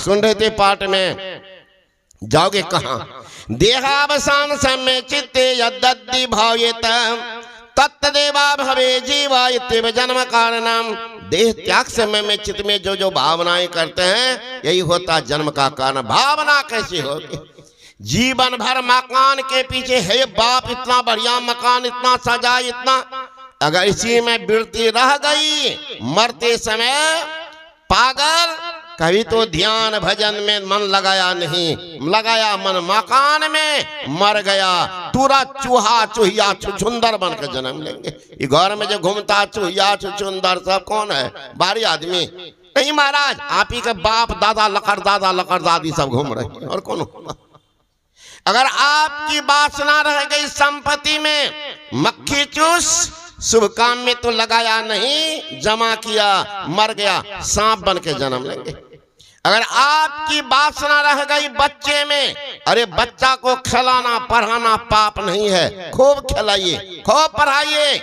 सुन रहे थे पाठ में, जाओगे कहाँ? देहावसान समय चित्ते यद्दद्धि भाव्येत तत्तदेवा भवे जीवा इत्येव जन्म कारणम। देह त्याग समय में चित्त में जो जो भावनाएं करते हैं यही होता जन्म का कारण। भावना कैसी होगी? जीवन भर मकान के पीछे, है बाप इतना बढ़िया मकान, इतना सजा, इतना, अगर इसी में वृत्ति रह गई मरते समय पागल, कभी तो ध्यान भजन में मन लगाया नहीं, लगाया मन मकान में, मर गया पूरा चूहा चूहिया छुछुंदर बन के जन्म लेंगे। ये घर में जो घूमता चूहिया छुछुंदर सब कौन है? बाहरी आदमी नहीं महाराज, आप ही के बाप दादा लकड़ दादी सब घूम रहे हैं, और कौन? अगर आपकी वासना रह गई संपत्ति में, मक्खी चूस, शुभ काम में तो लगाया नहीं, जमा किया, मर गया, सांप बन के जन्म लेंगे। अगर आपकी वासना रह गई बच्चे में, अरे बच्चा को खिलाना पढ़ाना पाप नहीं है, खूब खिलाइए, खूब पढ़ाइए,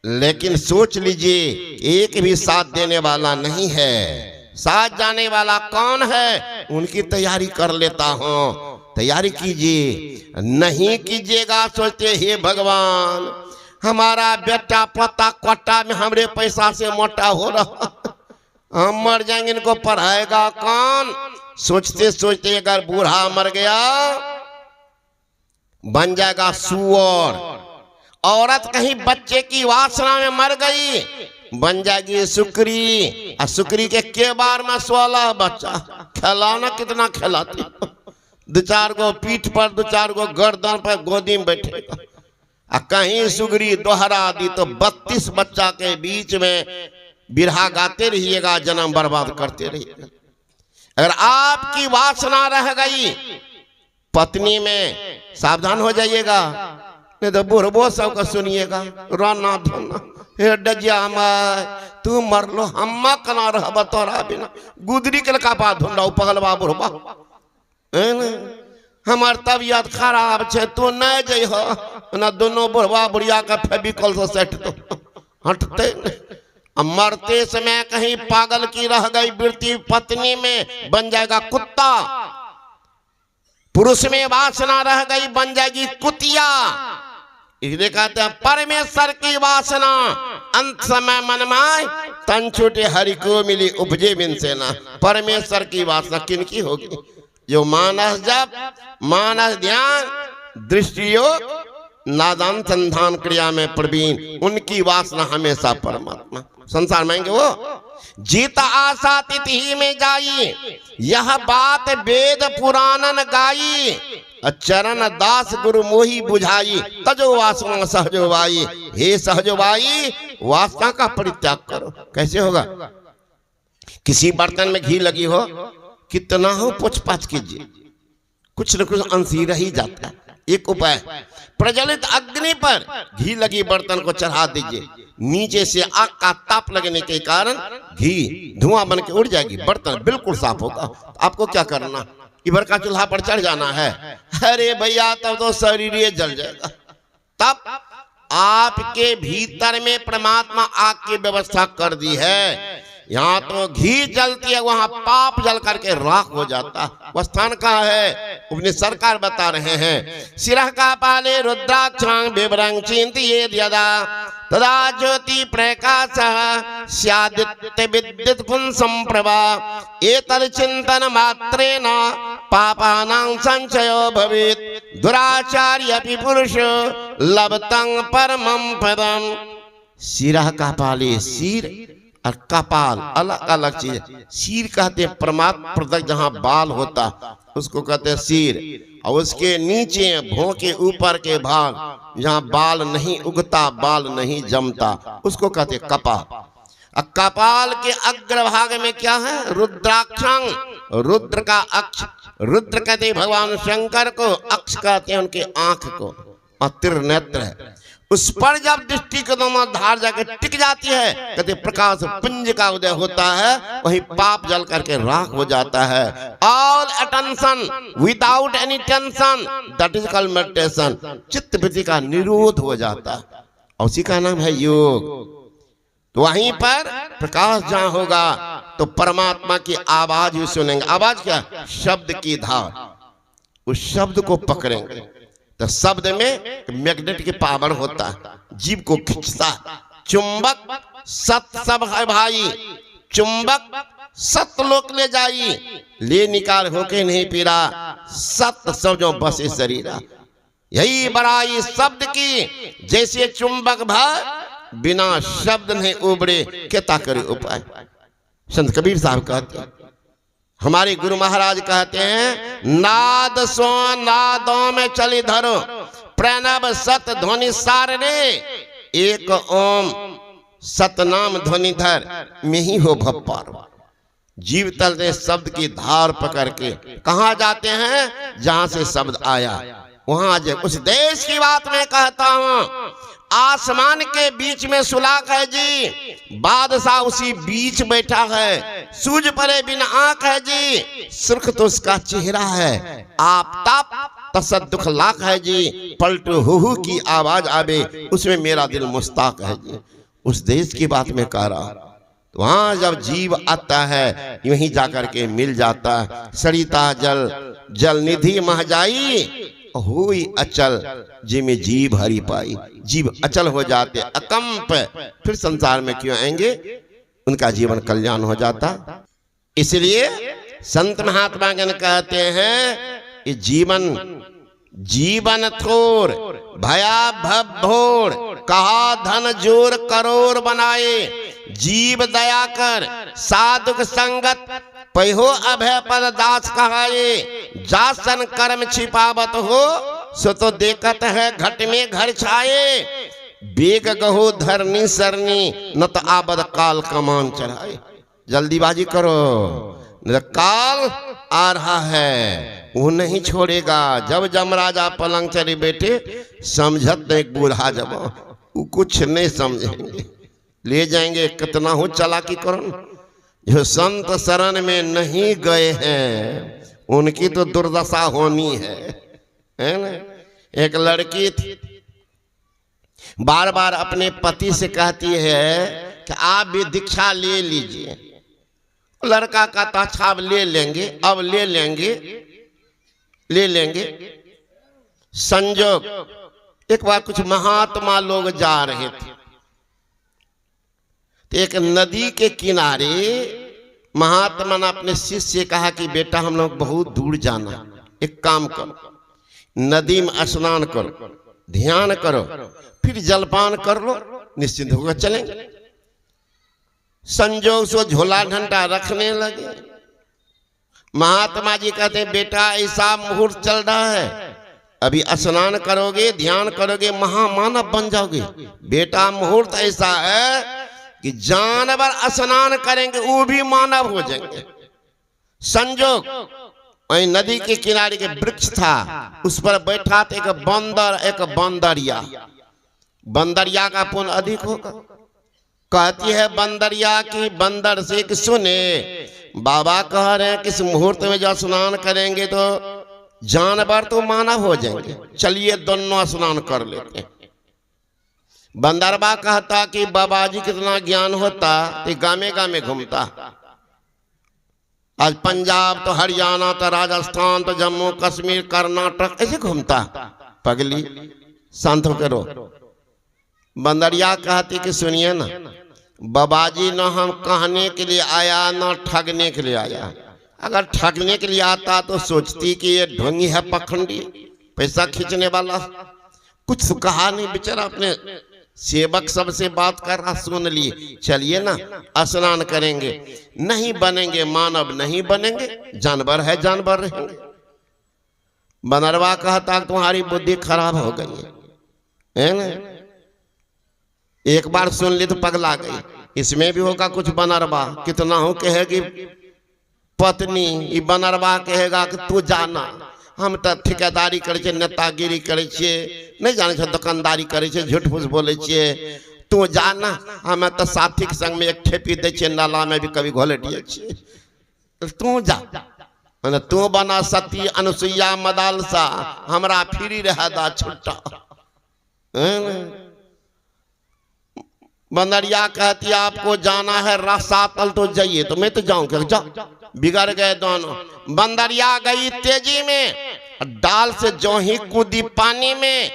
लेकिन सोच लीजिए एक भी साथ देने वाला नहीं है। साथ जाने वाला कौन है? उनकी तैयारी कर लेता हूं। तैयारी कीजिए, नहीं कीजिएगा सोचते हे भगवान हमारा बेटा पता कोटा में हमरे पैसा से मोटा हो रहा, हम मर जाएंगे, इनको पढ़ाएगा कौन? सोचते सोचते अगर बूढ़ा मर गया बन जाएगा सुअर। औरत कहीं बच्चे की वासना में मर गई बन जाएगी सुकरी, और सुकरी के बार में 16 बच्चा। खिलाना कितना खिलाती, 2-4 गो पीठ पर, 2-4 गो गर्दन पर गोदी में बैठेगा। कहीं सुगरी दोहरा दी तो 32 बच्चा के बीच में बिरहा गाते रहिएगा, जन्म बर्बाद करते रहिएगा। अगर आपकी वासना रह गई पत्नी में, सावधान हो जाइएगा, नहीं तो बुढ़बो सबको सुनिएगा, रोना धोना, हे डजिया माय तू मर लो, हम कना रह तोरा बिना, गुदरी के लका बात ढूंढा पगलवा बुढ़बा, हमार तबियत खराब छे तू नहीं जइह ना, दोनों बुढ़वा बुढ़िया का फेविकॉल से सेट तो हटते। मरते समय कहीं पागल की रह गई वृत्ति पत्नी में बन जाएगा कुत्ता, पुरुष में वासना रह गई बन जाएगी कुतिया। इसलिए कहते हैं परमेश्वर की वासना अंत समय मन में, तन छूटे हरि को मिली उपजे बिन सेना। परमेश्वर की वासना किनकी होगी? जो मानस जप, मानस ध्यान, दृष्टि योग, नादान संधान क्रिया में प्रवीण, उनकी वासना हमेशा परमात्मा। संसार मांगे वो जीता आशा तिथि में जाई, यह बात वेद पुराणन गाई, चरण दास गुरु मोही बुझाई, तजो वासना Sahajo by. Hey Sahajo by वासना का परित्याग करो। कैसे होगा? किसी बर्तन में घी लगी हो, कितना हो पोछ पाछ कीजिए, कुछ न कुछ अंश ही रह ही जाता है। एक उपाय, प्रज्वलित अग्नि पर घी लगी बर्तन को चढ़ा दीजिए, नीचे से आग का ताप लगने के कारण घी धुआं बन के उड़ जाएगी, बर्तन बिल्कुल साफ होगा। आपको क्या करना? इधर का चूल्हा पर चढ़ जाना है। अरे भैया तब तो शरीर ये जल जाएगा। तब आपके भीतर में परमात्मा आग की व्यवस्था कर दी है। यहाँ तो घी जलती है, वहां पाप जल करके राख हो जाता। वह स्थान कहाँ है? उपनिषद सरकार बता रहे हैं। सिरह का पाले रुद्राक्षांग विवरंग चिंतियेद यदा तदा ज्योति प्रकाश स्यादित्य विद्युत पुंसं प्रभा एतद् चिंतन मात्रेण पापानां संचयो भवेत् दुराचार्यपि पुरुष लभतं परमं पदम्। सिरह का पाले, सिर और कपाल अलग अलग चीज। सिर कहते हैं परमात्मा प्रदक जहाँ बाल होता उसको कहते हैं सिर, और उसके नीचे भौं के ऊपर के भाग जहाँ बाल नहीं उगता, बाल नहीं जमता, उसको कहते हैं कपाल। कपाल के अग्रभाग में क्या है? रुद्राक्षं, रुद्र का अक्ष। रुद्र कहते भगवान शंकर को, अक्ष कहते हैं उनके आंख को, और त्रिनेत्र है। उस पर जब दृष्टि कदम धार जाके टिक जाती है, कहते प्रकाश पुंज का उदय होता है, वही पाप जल करके राख हो जाता है। All attention without any tension, that is called meditation. चित्त वृत्ति का निरोध हो जाता है, और उसी का नाम है योग। तो वहीं पर प्रकाश जहाँ होगा तो परमात्मा की आवाज भी सुनेंगे। आवाज क्या? शब्द की धार। उस शब्द को पकड़ेंगे तो शब्द में मैग्नेट की पावर होता है, जीव को खींचता है। चुंबक सत सब है भाई, चुंबक सत लोक ले जाई, ले निकाल होके नहीं पीरा, सत सब जो बसे शरीरा। यही बड़ाई शब्द की, जैसे चुंबक भर बिना शब्द नहीं उबरे, केता करे उपाय। संत कबीर साहब कहते हैं, हमारे गुरु महाराज कहते हैं, नाद सो नादों में चली धरो, प्रणव सत ध्वनि सार रे, एक ओम सतनाम ध्वनि धर, में ही हो भप्पार। जीव तल ने शब्द की धार पकड़ के कहाँ जाते हैं? जहां से शब्द आया वहां जाए। उस देश की बात मैं कहता हूं, आसमान के बीच में सुलाख है जी, बादशाह उसी बीच बैठा है, सूझ पड़े बिन आंख है जी, सुर्ख तो उसका चेहरा है, आफताब तसद्दुख लाख है जी, पलटू हु की आवाज आवे, उसमें मेरा दिल मुस्ताक है जी। उस देश की बात में कह रहा, वहां जब जीव आता है यूं जाकर के मिल जाता है। सरिता जल जल निधि मह जाई, हुई अचल जिमें जीव हरि पाई। जीव अचल हो जाते, अकंप, फिर संसार में क्यों आएंगे? उनका जीवन कल्याण हो जाता। इसलिए संत महात्मा गण कहते हैं, ये जीवन थोर भया भोर, कहा धन जोर करोड़ बनाए, जीव दया कर साधुक संगत, पैहो अभय पद दास कहाए, जासन कर्म छिपावत हो, सो तो देखत है घट में घर छाए, बेग गहो धरनी सरनी, न तो आबद काल कमान चढ़ाए। जल्दीबाजी करो, काल आ रहा है, वो नहीं छोड़ेगा। जब जमराजा पलंग चढ़े बैठे, समझत एक बूढ़ा जब वो कुछ नहीं समझेंगे, ले जाएंगे। कितना हो चालाकी करो, जो संत शरण में नहीं गए हैं उनकी तो दुर्दशा होनी है ना। एक लड़की थी, बार बार अपने पति से कहती है कि आप भी दीक्षा ले लीजिए। लड़का कहता अच्छा अब ले लेंगे, अब ले लेंगे। संजोग एक बार कुछ महात्मा लोग जा रहे थे, तो एक नदी के किनारे महात्मा ने अपने शिष्य से कहा कि बेटा हम लोग बहुत दूर जाना, एक काम करो, नदी में स्नान करो, ध्यान करो, फिर जलपान कर लो, निश्चिंत होकर चलेंगे। संजोग से झोला घंटा रखने लगे। महात्मा जी कहते बेटा ऐसा मुहूर्त चल रहा है, अभी स्नान करोगे, ध्यान करोगे, महामानव बन जाओगे। बेटा मुहूर्त ऐसा है कि जानवर स्नान करेंगे वो भी मानव हो जाएंगे। संजोग वही नदी के किनारे के वृक्ष था, उस पर बैठा था एक बंदर, एक बंदरिया। बंदरिया का पुण्य अधिक होगा। कहती है बंदरिया की बंदर से कि सुने, बाबा कह रहे हैं किस मुहूर्त में जब स्नान करेंगे तो जानवर तो मानव हो जाएंगे, चलिए दोनों स्नान कर लेते हैं। बंदरबा कहता कि बाबा जी कितना ज्ञान होता तो गामे गामे घूमता। आज पंजाब तो हरियाणा तो राजस्थान तो जम्मू कश्मीर कर्नाटक ऐसे घूमता। पगली शांत होकर रो। बंदरिया कहती कि सुनिए ना, बाबाजी न हम कहने के लिए आया न ठगने के लिए आया। अगर ठगने के लिए आता तो सोचती कि ये ढोंगी है, पखंडी, पैसा खींचने वाला। कुछ कहा नहीं बेचारा, अपने सेवक सबसे बात कर रहा, सुन लिए। चलिए ना स्नान करेंगे, नहीं बनेंगे मानव, नहीं बनेंगे जानवर है, जानवर रहेंगे। बनरवा कहता तुम्हारी बुद्धि खराब हो गई है ना, एक बार सुन ली तो पगला गई। इसमें भी होगा कुछ बनरवा, कितना हो कहेगी पत्नी, ये बनरवा कहेगा कि तू जाना, हम तो ठेकेदारी करे छे, नेतागिरी करे छे, नहीं जाने छे, दुकानदारी करे छे, झूठ फूस बोले छे, तू जाना, हमें तो साथी के संग में एक ठेपी दे छे, नाला में भी कभी घोले दिए छे, तू जा, तू बना सती अनुसुईया मदालसा, हमरा फ्री रह दा छुट्टा। बंदरिया कहती आपको जाना है रसातल तो जाइए, तो मैं तो जाऊं क्या, जाओ। बिगड़ गए दोनों। बंदरिया गई तेजी में, डाल से जो ही कूदी पानी में,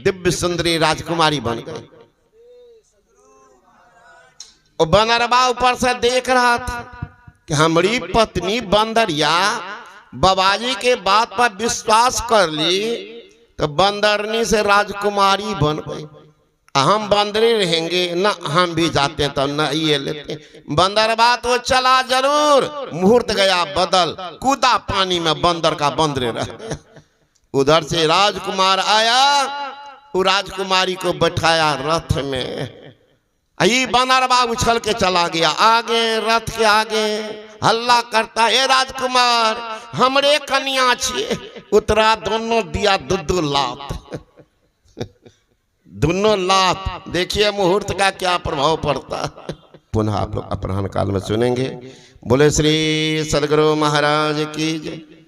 दिव्य सुंदरी राजकुमारी बन गई। और बनरबा ऊपर से देख रहा था कि हमारी पत्नी बंदरिया बाबाजी के बात पर विश्वास कर ली, तो बंदरनी से राजकुमारी बन गई। हम बंदरे रहेंगे ना, हम भी जाते तो न ये लेते। बंदरबा तो चला जरूर, मुहूर्त गया बदल, कूदा पानी में, बंदर का बंदरे रह गया। उधर से राजकुमार आया, वो राजकुमारी को बैठाया रथ में। यही बंदरबा उछल के चला गया आगे, रथ के आगे हल्ला करता, ए राजकुमार हमरे कन्या छिए। उतरा, दोनों दिया दो लात, दोनों लात। देखिए मुहूर्त का क्या प्रभाव पड़ता। पुनः आप लोग अपराह्न काल में सुनेंगे। बोले श्री सदगुरु महाराज की जय।